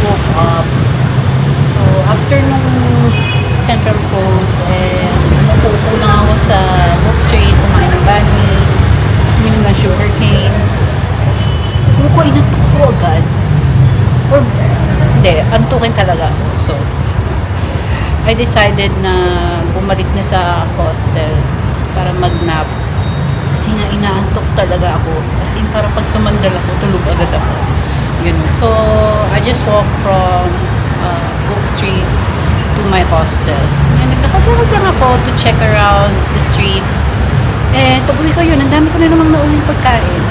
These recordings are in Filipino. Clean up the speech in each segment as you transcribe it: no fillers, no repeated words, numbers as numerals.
woke up. So, after nung Central Coast, umupo lang ako sa Book Street, kumain ng banh mi, uminom ng sugarcane. Kung ko, inatok ko agad. Or, hindi, antukin talaga ako. So, I decided na bumalik na sa hostel para mag-nap. Kasi nga inaantok talaga ako. As in, parang pag sumandal ako, tulog agad ako. Ganun. So, I just walked from Book Street to my hostel. And nagkakasarap lang ako to check around the street. And pag uwi ko yun, ang dami ko na namang nauling pagkain.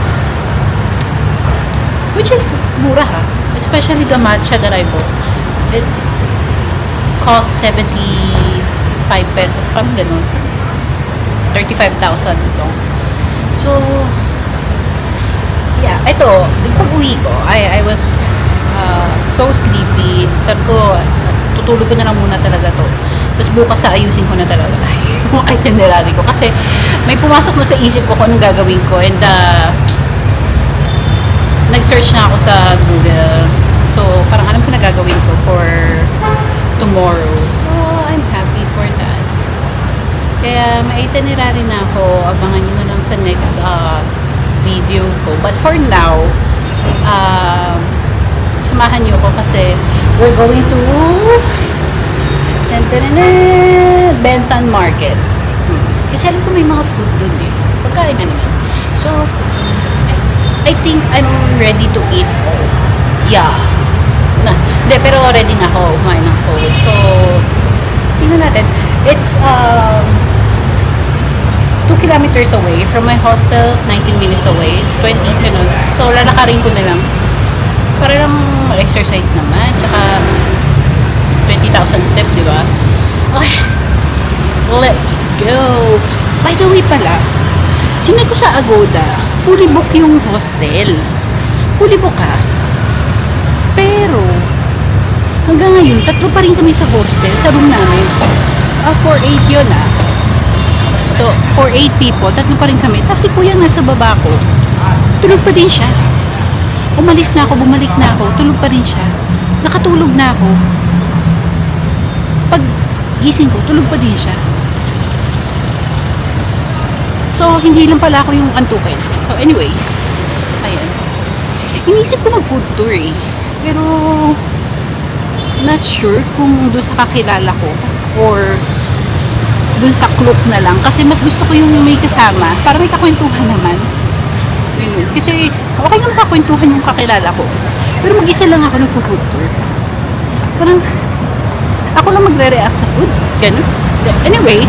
Which is mura ha. Especially the matcha that I bought. It cost 75 pesos. Parang ganun. 35,000 ito. So, yeah, ito, pag uwi ko, I was so sleepy. Sabi ko, tutulog ko na lang muna talaga to. Tapos bukas ayusin ko na talaga yung itinerary ko. Kasi may pumasok na sa isip ko kung anong gagawin ko. And nag-search na ako sa Google. So, parang alam ko na gagawin ko for tomorrow. So, I'm happy for that. Kaya may itinerary na ako. Abangan nyo na lang sa next video ko. But for now, samahan nyo ko kasi we're going to Bentan Market. Kasi alam ko may mga food dun eh. Pagkain na naman. So, I think I'm ready to eat pho. Yeah. Hindi, pero ready na ako kumain ng pho. So, tingnan natin. It's 2 kilometers away from my hostel, 19 minutes away, 20, ganun. So, lalakarin ko na lang. Para lang exercise naman. Tsaka, 20,000 steps, di ba? Okay. Let's go. By the way pala, tinay ko sa Agoda, fully book yung hostel. Fully book ha. Pero, hanggang ngayon, 3 pa rin kami sa hostel, sa room namin. For 8 yun ah. So, for 8 people, 3 pa rin kami. Tapos si kuya nasa baba ko, tulog pa din siya. Umalis na ako, bumalik na ako, tulog pa rin siya. Nakatulog na ako. Pag gising ko, tulog pa din siya. So, hindi lang pala ako yung antukin. So, anyway, ayan. Inisip ko mag-food tour eh. Pero, not sure kung doon sa kakilala ko or doon sa club na lang. Kasi mas gusto ko yung may kasama para may kakwentuhan naman. Kasi, okay naman kakwentuhan yung kakilala ko. Pero mag-isa lang ako nag-food tour. Parang, ako lang magre-react sa food. Ganun. Anyway,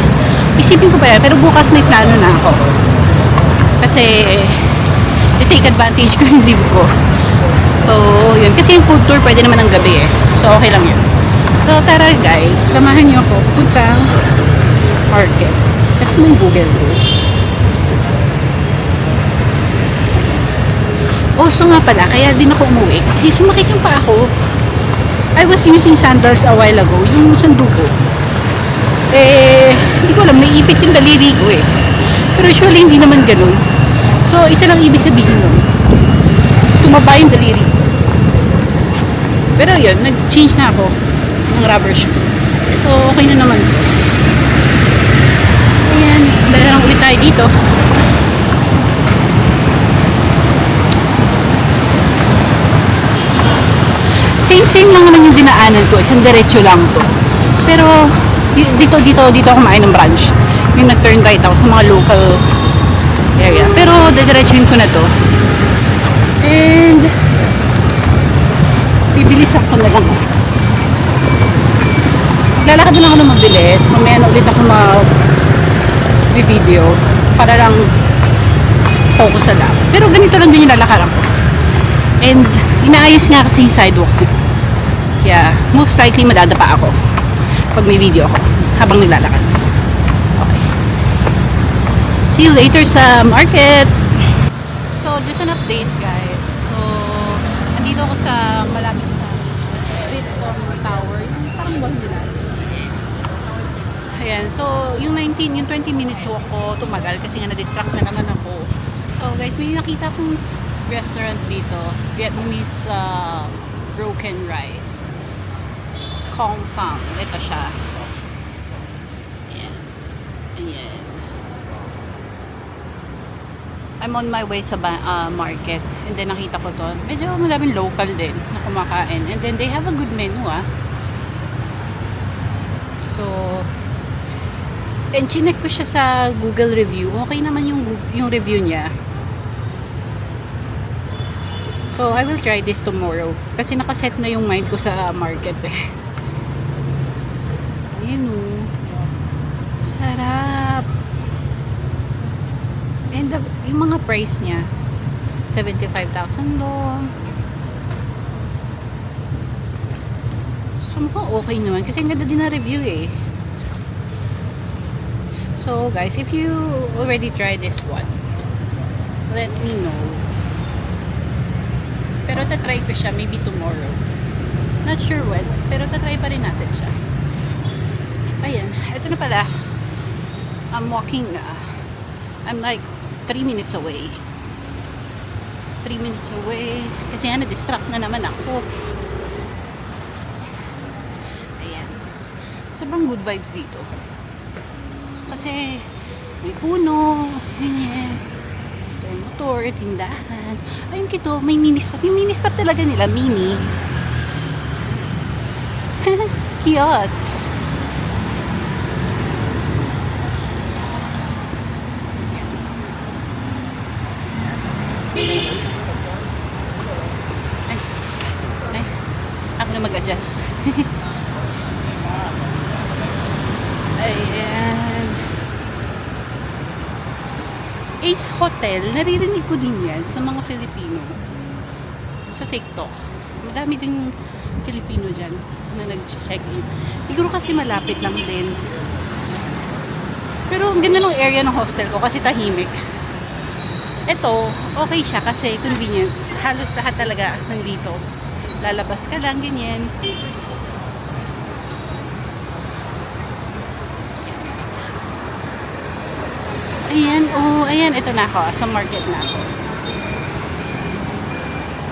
isipin ko pa yan. Pero bukas may plano na ako. Kasi, i-take advantage ko yung leave ko. So, yun. Kasi yung food tour pwede naman ng gabi eh. So, okay lang yun. So, tara guys. Samahan niyo ako. Puntang market. Kasi may Google ko. Also nga pala, kaya din ako umuwi. Kasi sumakit yung pa ako. I was using sandals a while ago. Yung sandugo. Hindi ko alam. May ipit yung daliri ko eh. Pero usually hindi naman ganun. So, isa lang ibig sabihin nun. Tumaba yung daliri ko. Pero yun, nag-change na ako ng rubber shoes. So, okay na naman. Ayan, dahil lang ulit tayo dito. Same lang naman yung dinaanan ko. Isang diretso lang to. Pero, dito ako kumain ng brunch. Yung nag-turn right ako sa mga local area. Pero, didiretsuhin ko na to. And, bibilis ako na lang. Lalakad na lang ako ng mabilis. Mamaya na ulit ako mag-video para lang focus sa lang. Pero ganito lang din yung lalakaran ko. And, inaayos nga kasi yung sidewalk. Kaya, most likely madadapa ako pag may video ako habang naglalakad. Okay. See you later sa market. So, just an update guys. So, andito ako sa malapit sa Ritcom Tower. Yung parang wall nila. Ayan. So, yung 20 minutes walk ko tumagal kasi nga na-distract na naman ako. So, guys, may nakita kong restaurant dito. Vietnamese broken rice. Compound. Ito siya. Ayan. Ayan. I'm on my way sa market. And then nakita ko to. Medyo madaming local din na kumakain. And then they have a good menu So, and chinek ko siya sa Google review. Okay naman yung review niya. So, I will try this tomorrow. Kasi nakaset na yung mind ko sa market Ayan sarap. And yung mga price niya, 75,000 doon. So, mukhang okay naman. Kasi ang ganda din na review So, guys, if you already tried this one, let me know. Pero tatry ko siya maybe tomorrow. Not sure when, pero tatry pa rin natin siya. Ayan, ito na pala. I'm walking I'm like 3 minutes away. 3 minutes away. Kasi nga na-distract na naman ako. Ayan. Sobrang good vibes dito. Kasi may puno, ganyan. Ito yung motor, tindahan. Ayun kito, may mini stop. Yung mini stop talaga nila, mini. Kiosks. Ay, ako na mag-adjust. Ayan. Ace Hotel, naririnig ko din yan sa mga Filipino sa TikTok. Madami din Filipino dyan na nag-check-in. Siguro kasi malapit lang din. Pero ang ganda ng area ng hostel ko kasi tahimik. Ito, okay siya kasi convenience. Halos lahat talaga nandito. Lalabas ka lang, ganyan. Ayan, ayan, ito na ako. Sa market na ako.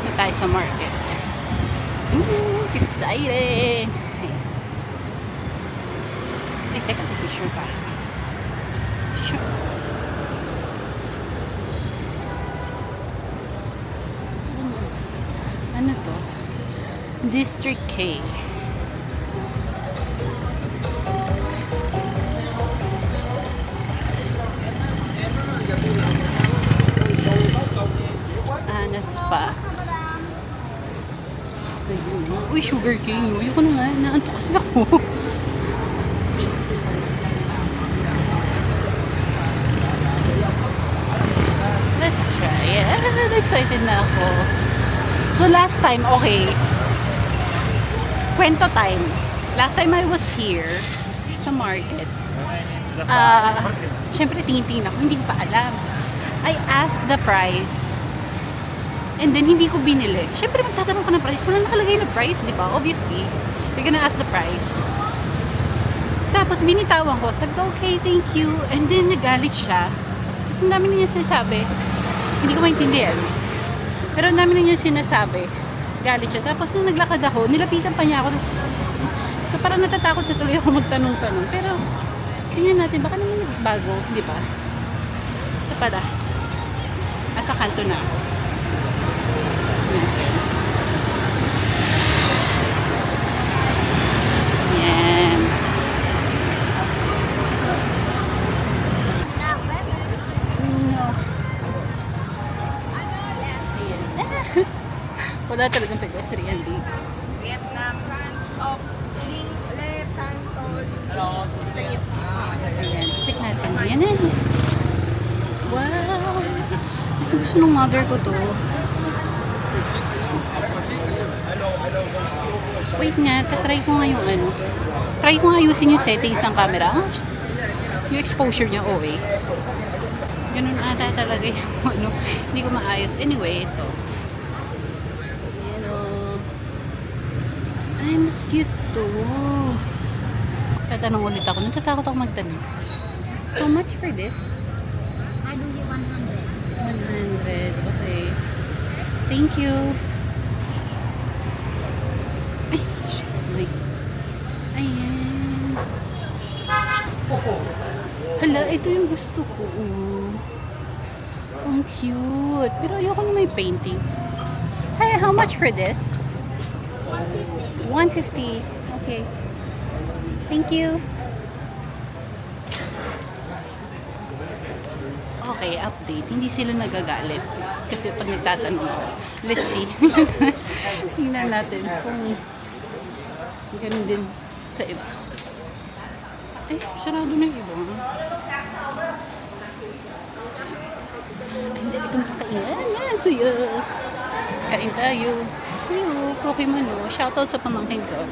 Ito tayo sa market. Exciting! Ayan. Teka, picture pa. Sure. Ano to? District K. Anas pa. Uy, sugar cane. Uy, ko na nga. Naantok kasi ako. Let's try it. Excited na ako. So, last time, okay. Kwento time. Last time I was here sa market. Syempre, tingin-tingin ako. Hindi ko pa alam. I asked the price. And then, hindi ko binili. Syempre, magtatanong ka ng price. Wala nakalagay na price, di ba? Obviously, you're gonna ask the price. Tapos, binitawan ko. Sabi ko, okay, thank you. And then, nagalit siya. Kasi ang dami na niya sinasabi. Hindi ko maintindihan. Pero ang dami na niya sinasabi. Galit siya. Tapos, nung naglakad ako, nilapitan pa niya ako. Tapos, so, parang natatakot na tuloy ako magtanong-tanong. Pero, tingnan natin, baka naman bago, di ba? Ito pala. Asa kanto na ako. Yan. No. Ayan. Wala talagang pedestrian dito. Vietnam of Ling Le Tan Ton Street. Ayan. Check natin. Ayan. Wow. Gusto nung mother ko to. Wait nga, tatry ko nga yung ano. Try ko nga ayusin yung settings ng camera. Yung exposure niya, okay. Ganun ata talaga yung ano. Hindi ko maayos. Anyway, ito. Ayan o. Ay, mas cute to. Tatanong ulit ako. Natatakot ako magtanong. How much for this? I do you 100. 100. Okay. Thank you. Ay. Ayan. Hala, ito yung gusto ko. Ang cute. Pero ayoko na may painting. Hey, how much for this? 150. Okay. Thank you. Okay, update. Hindi sila nagagalit. Kasi pag nagtatanong ako, let's see. Tingnan natin kung ganun din sa iba. Ay, sarado na yung iba. Ay, hindi itong kakainan. Yan, suya. Kain tayo. Suyo, Pokemon, no? Shoutout sa pamangkin ko.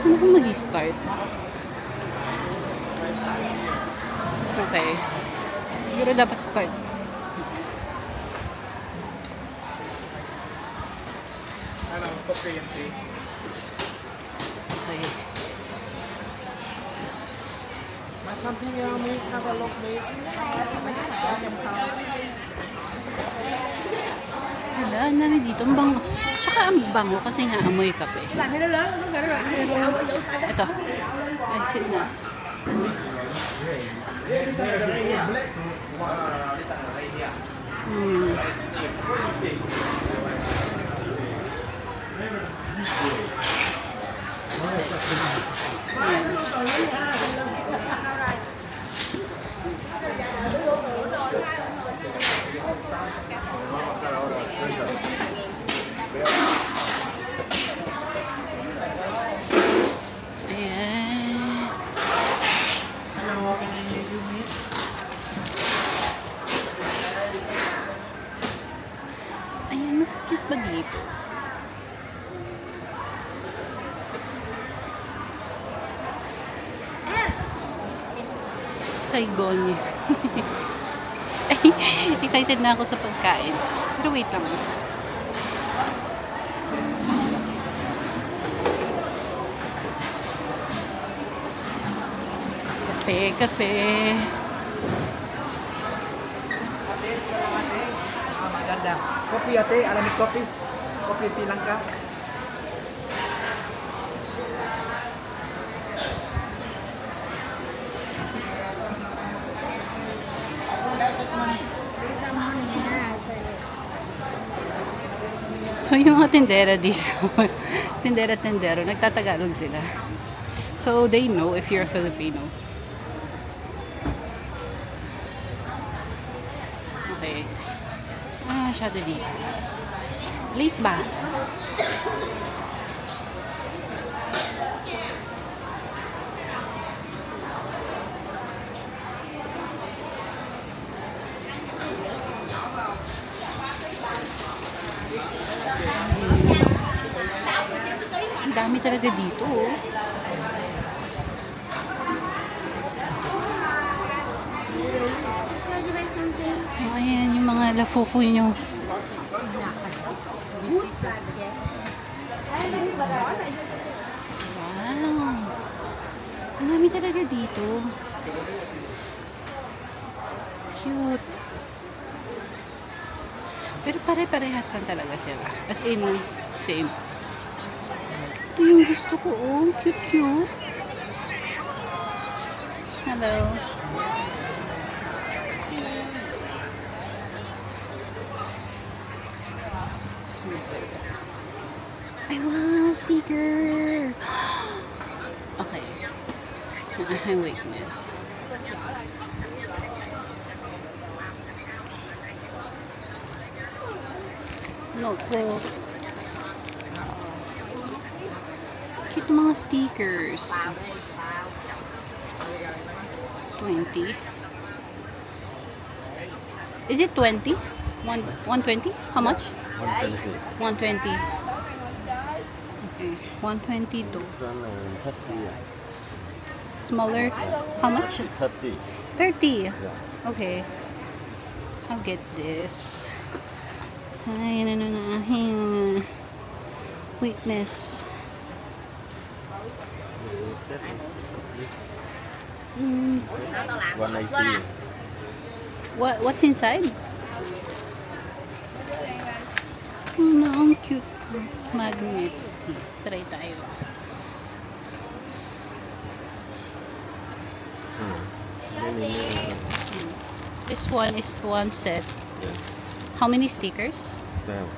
Saan ako mag-start? Okay. Siguro dapat start. Ano, coffee and tea. Okay. Something may have a look, mate. Hala, ang dami dito. Ang bango. Tsaka ang bango kasi nga amoy kape. Pero, ito. Ay, sit na. Hmm. Ayan. Ayan, mas cute ba dito? Saigon. Ay, excited na ako sa pagkain. Pero wait lang. Kape, kape. Maganda. Coffee ate, alamig coffee. Coffee tea lang ka. So, yung mga tindera dito, tindera-tindero, nagtatagalog sila. So, they know if you're a Filipino. Okay. Ah, masyado dito. Late ba? Ang dami talaga dito, oh. Oh, ayan, yung mga lafufu nyo. Wow. Ang dami talaga dito. Cute. Pero pare-parehas lang talaga sila. As in, same. Ito yung gusto ko, oh. Cute. Hello. Ay, wow, sticker! Okay. High weakness. Notebook. Cute mga stickers. 20. Is it 20? 120? How much? 120. Okay. 122. Smaller. How much? 30. 30. Okay. I'll get this. Ay, ano na aking weakness. Mm. 180. What's inside? Oh, no, ang cute magnet. Try tayo. This one is one set. Yeah. How many stickers? 12.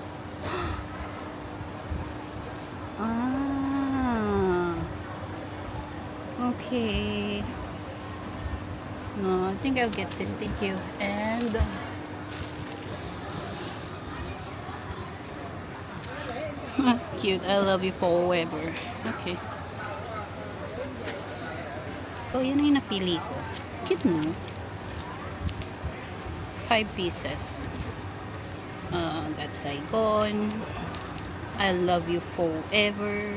Ah. Okay. No, I think I'll get this. Thank you. And cute. I love you forever. Okay. So, yun yung napili ko. Cute, no? 5 pieces. That's Saigon. I love you forever.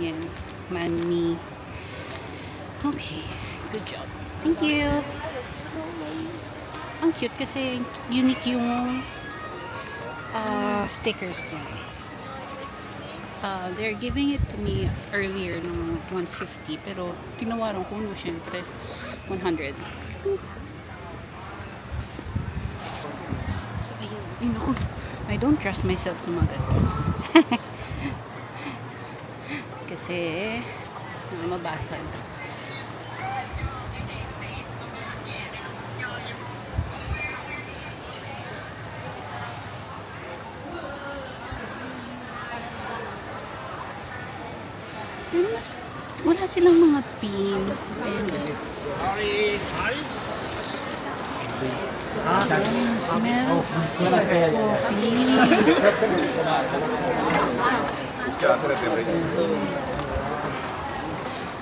Yan. Manmi. Okay. Good job. Thank you. Ang cute kasi unique yung stickers to. They're giving it to me earlier ng 150 pero tinawaran ko no syempre 100. So ayun, naku, I don't trust myself sa mga ganito. Kasi mabasag. Wala silang mga pin. And, smell coffee.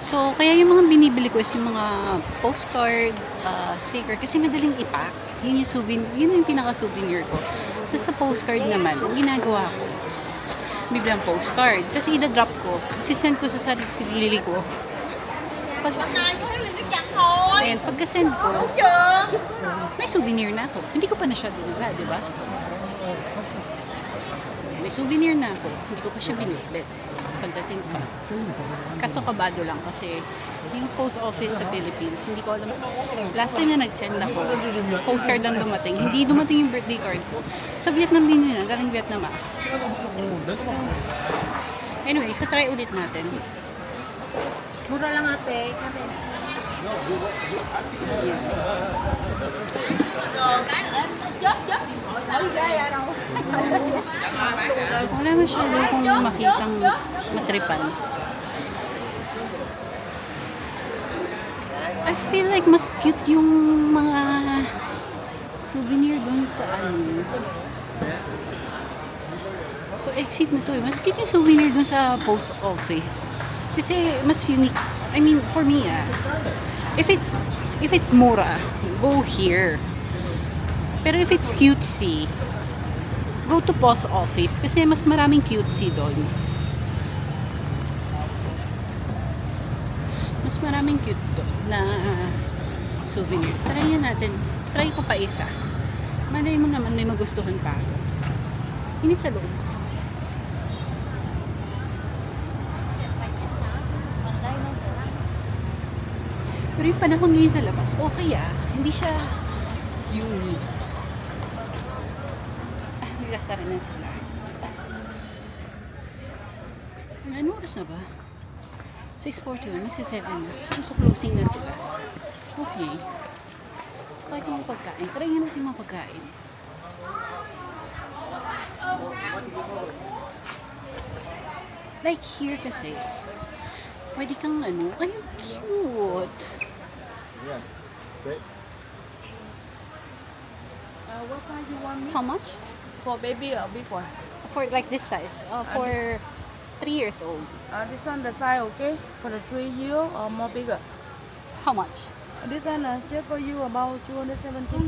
So, kaya yung mga binibili ko is yung mga postcard, sticker, kasi madaling ipack. Yun yung souvenir, yun yung pinaka-souvenir ko. Tapos sa postcard naman, ang ginagawa ko, bibili ang postcard. Kasi ida-drop ko. Sisend ko sa sarili ko. Pag, ayan, pagka-send ko, may souvenir na ako. Hindi ko pa na siya dinala, di ba? May souvenir na ako. Hindi ko pa siya binitbit. Pagdating pa. Kaso kabado lang kasi yung post office sa Philippines, hindi ko alam. Last time na nag-send ako, postcard lang dumating. Hindi dumating yung birthday card ko. Sa Vietnam din yun, galing Vietnam ah. Anyways, try ulit natin. Mura lang ate. Wala masyado kung makitang matripan. I feel like mas cute yung mga souvenir dun sa ano. So, exit na to eh. Mas cute yung souvenir dun sa post office. Kasi mas unique. I mean, for me if it's mura, go here. Pero if it's cutesy, go to post office. Kasi mas maraming cutesy doon. Mas maraming cute doon na souvenir. Try natin. Try ko pa isa. Malay mo naman may magustuhan pa ako. Init sa loob. Pero yung panahon ngayon sa labas, okay hindi siya unique. May lasa rin na sila. Ano oras na ba? 6:41, magsi-7 na. So closing na sila. Okay. So, kahit yung mga pagkain. Try nga natin mga pagkain. Like here kasi, pwede kang ano, ay cute. Yeah. Okay. What size you want me? How much? For baby or big one? For like this size. For 3 years old. This one the size okay? For the 3-year or more bigger? How much? This one check for you about 275.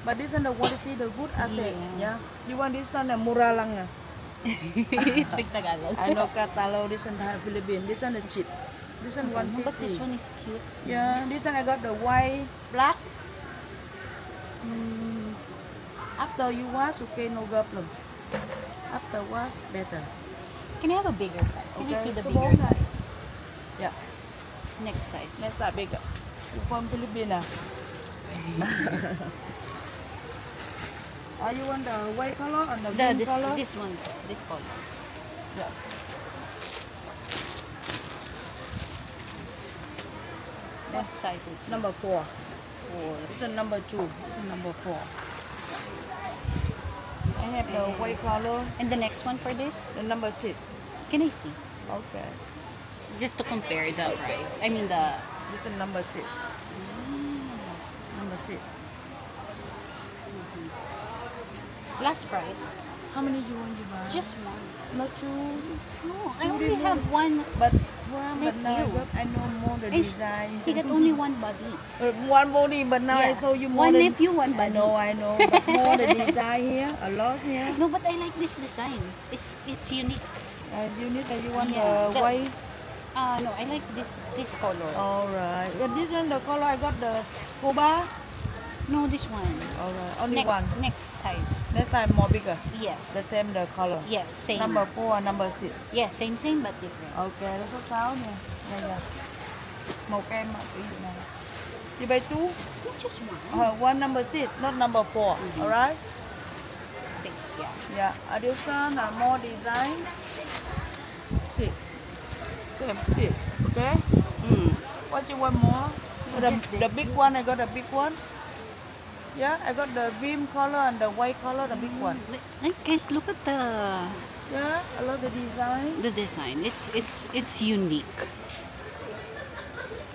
But this one the quality the good ate. Yeah. You want this one mura lang Speak Tagalog. I know Catalog, this one Thai Philippines. This one the cheap. This one But this 150. one is cute. Yeah, this one I got the white, black. After you wash, okay, no problem. After wash, better. Can I have a bigger size? Can I Okay, see the so bigger bonus. size? Yeah, Next size. next are bigger. You from Philippines? You want the white color and the The, green this, color? this one, this color. Yeah. What size is this? Number 4. Four. It's a number 2. It's a number 4. I have the white color, And the next one for this? the number 6. Can I see? Okay. Just to compare the price. I mean the... This is number 6. Number 6. Last price. How many you want to buy? Just one. Not two. No, I only have one. But one, but Like now you. I know more the And design. he got only one body. One body, but now I Yeah. saw you more One than nephew, one I body. know, but more the design here, a lot here. No, but I like this design. It's unique. You need you want Yeah, the the- white. No, I like this color. All right. Yeah, this one the color I got the Koba. No, this one. All right. Only one. Next size. Next time more bigger. Yes. The same the color. Yes, same. Number 4 and number 6. Yes, same but different. Ok, nó số 6 nè. Đây nè. Màu kem ạ, cái gì này. You buy two? No, just one. One number 6, not number 4. Alright? 6, yeah. Yeah. Addition more design. 6. Same 6. Okay? Mm. What you want more? Just The this. big one, I got the big one. Yeah, I got the cream color and the white color, the big one. Like, guys, look at Yeah, I love the design. the design. It's unique.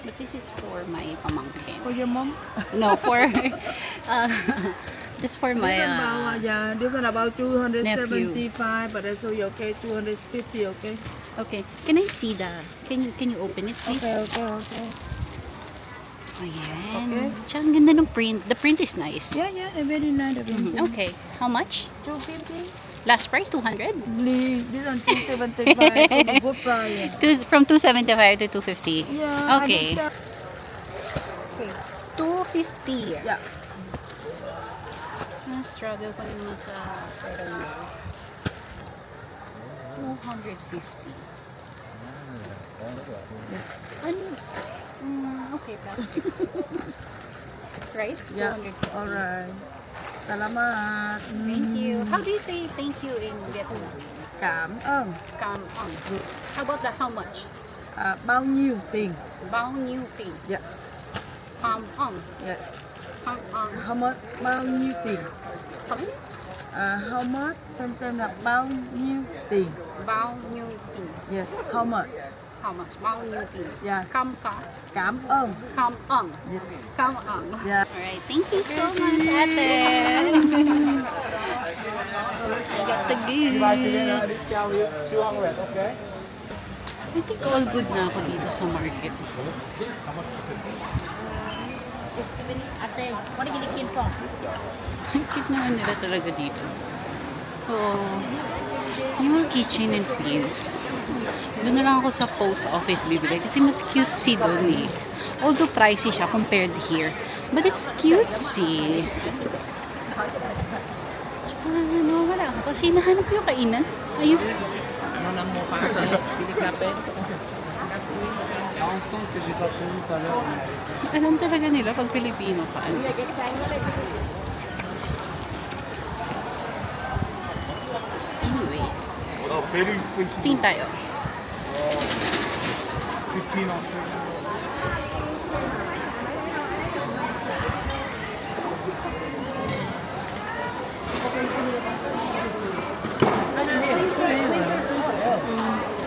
But this is for my pamangkin. For your mom? No, for just for my This one about, yeah, this one about 275, but I show you, okay, 250, okay? Okay. Can I see can you open it, please? Okay. Ayan. Okay. Tsaka ang ganda ng print. The print is nice. Yeah, they're very nice. The Mhm. Okay. How much? 250. Last price, 200? This one 275, so the good price. From 275 to 250. Yeah. Okay. I think Okay. 250. yeah. Struggle ko naman sa pera mo. 250. Ano? Okay, plastic. Right? Yeah. 250. Alright. Salamat. Thank you. How do you say thank you in Vietnam? Cảm ơn. Kam ang. How about that? How much? Bao nhiêu tiền? Bao nhiêu tiền? Yeah. Kam ang. Yeah. Kam ang. How much? Bao nhiêu tiền? Kam? How much? Xem là bao nhiêu tiền? Bao nhiêu tiền? Yes. How much? How much? Bao nhiêu tiền? Yeah. Kam ka? Cảm ơn. Kam ang. Yes. Kam ang. Yeah. Alright, thank you so much, ate. I got the goods. I think all good na ako dito sa market. Ate, what are you looking for? Ang cute naman nila talaga dito. Oh, yung mga keychain and pins. Doon na lang ako sa post office bibili kasi mas cutesy doon eh. Although pricey siya compared here. But it's cutesy. Ano, wala ako. Kasi nahanap yung kainan. Ayun. Ano na mo pa kasi pinikapin. Alam talaga nila pag Pilipino ka. Ano? Anyways. Tingin tayo.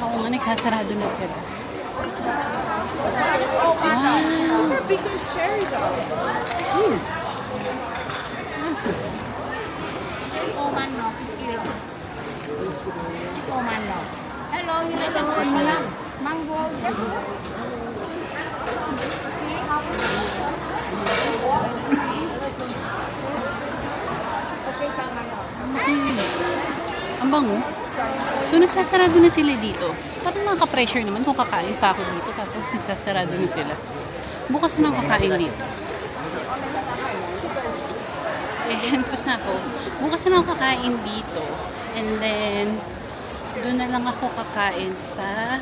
Oo nga, nagsasarado na sila. Oman no, kilo. Oman no. Hello, you like some mango? Okay, sama no. Ang bango. So, nagsasarado na sila dito. So, parang nakaka-pressure naman kung kakain pa ako dito tapos nagsasarado na sila. Bukas na ako kakain dito. Tapos na ako. Bukas na ako kakain dito. And then, doon na lang ako kakain sa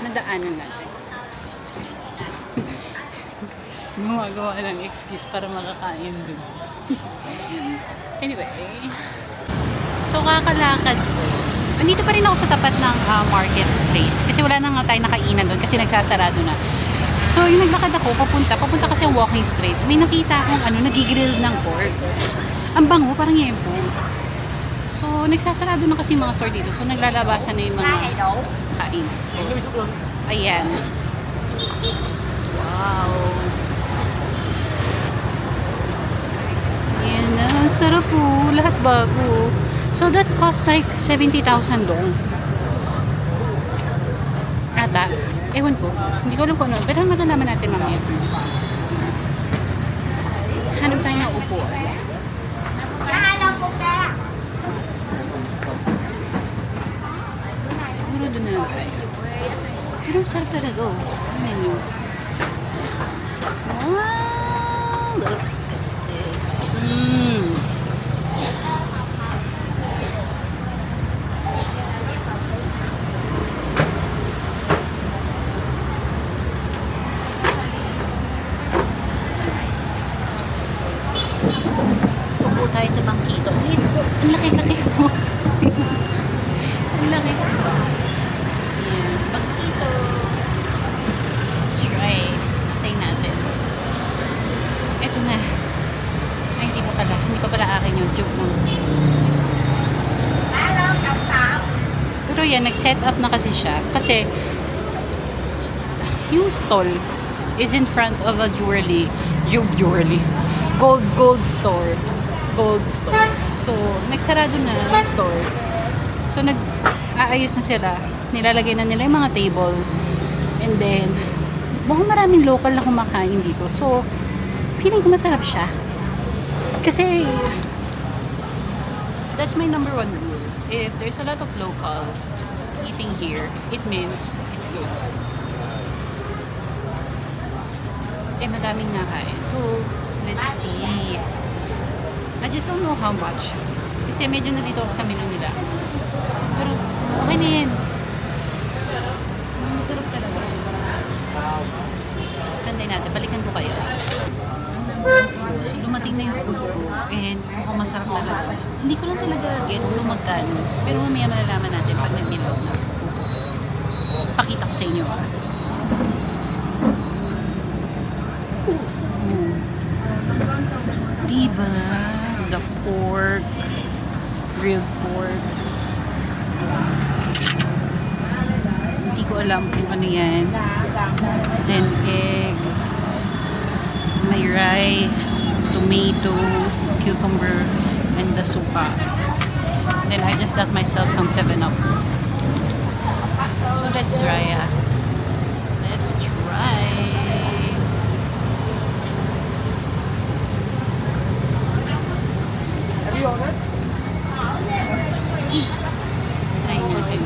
nadaanan natin. Gumagawa ng excuse para makakain dun. Anyway. So, kakalakad ko. Andito pa rin ako sa tapat ng marketplace. Kasi wala na nga tayo nakainan doon kasi nagsasarado na. So, yung naglakad ako, papunta kasi ang walking straight. May nakita akong nagigrill ng pork. Ang bango, parang yempo. So, nagsasarado na kasi yung mga store dito. So, naglalabasan na yung mga kain. So, ayan. Wow. Ayan na, sarap po. Lahat bago. So, that cost like 70,000 dong. Ata. Ewan ko. Hindi ko alam kung ano. Pero malalaman natin mamaya. Hanap tayo ng upo. Siguro doon na lang tayo. Pero sarap talaga oh. Tingnan nyo. Wow! Look at this. Upo tayo sa bangkito. Ang laki-laki ko. Ang laki ko. Ayan, bangkito. Let's try. Natay natin. Ito na. Ay, hindi pa pala akin yung joke mo. Pero yan, nag-set up na kasi siya. Kasi, yung stall is in front of a gold store. So, nagsarado na yung store. So, nag-aayos na sila. Nilalagay na nila yung mga table. And then, mukhang maraming local na kumakain dito. So, feeling ko masarap siya. Kasi, that's my number one rule. If there's a lot of locals eating here, it means it's good. Eh, madaming nakain. So, let's see. I just don't know how much. Kasi medyo nalito ako sa menu nila. Pero, okay na yan. Masarap talaga. Tandaan natin, balikan ko kayo. So, lumating na yung food ko. And mukhang masarap talaga. Hindi ko lang talaga gets kung magkano. Pero mamaya malalaman natin pag nag-bill na. Pakita ko sa inyo. Diba? The pork. Grilled pork. Hindi ko alam kung ano yan. Then eggs. May rice. Tomatoes. Cucumber. And the suka. Then I just got myself some 7-Up. So let's try. Let's try. Have you ordered? Try natin.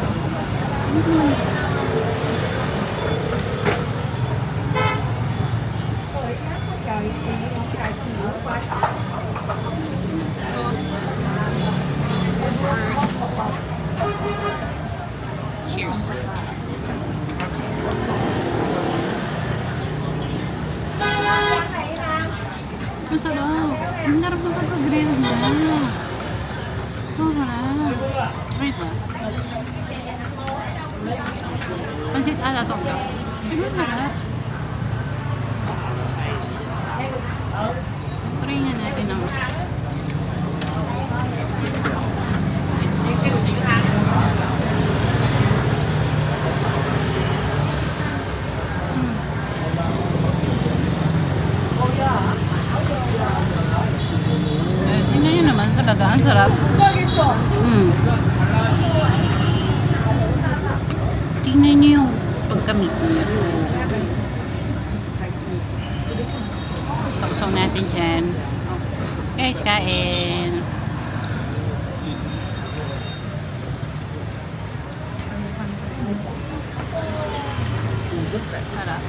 Sauce. Cheers. Masarap. Ang sarap ng pagka-grill na. Sarap. Try ba? Pansit ala to ba? Tignan sarap. Try nga natin ang tingnan nyo naman talaga, ang sarap. Tingnan nyo yung pagkamit niya. Sausaw natin dyan. Guys, kain. Sarap.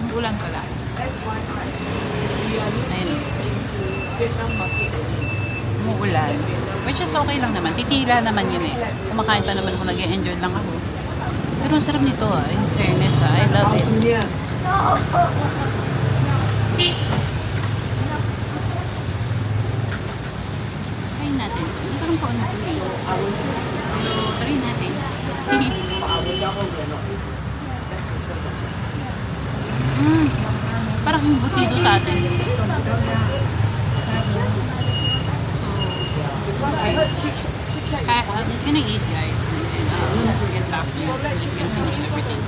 Ang ulan pala. Ayun. Umuulan. Which is okay lang naman. Titira naman yun eh. Kumakain pa naman kung nag-enjoy lang ako. Pero ang sarap nito In fairness I love it. Try natin. Nagkaroon pa ako ng tubig. Pero try natin. Parang yung butido sa atin. So, okay. I'm just gonna eat, guys, and then I'll get back to you. I'm just gonna finish everything.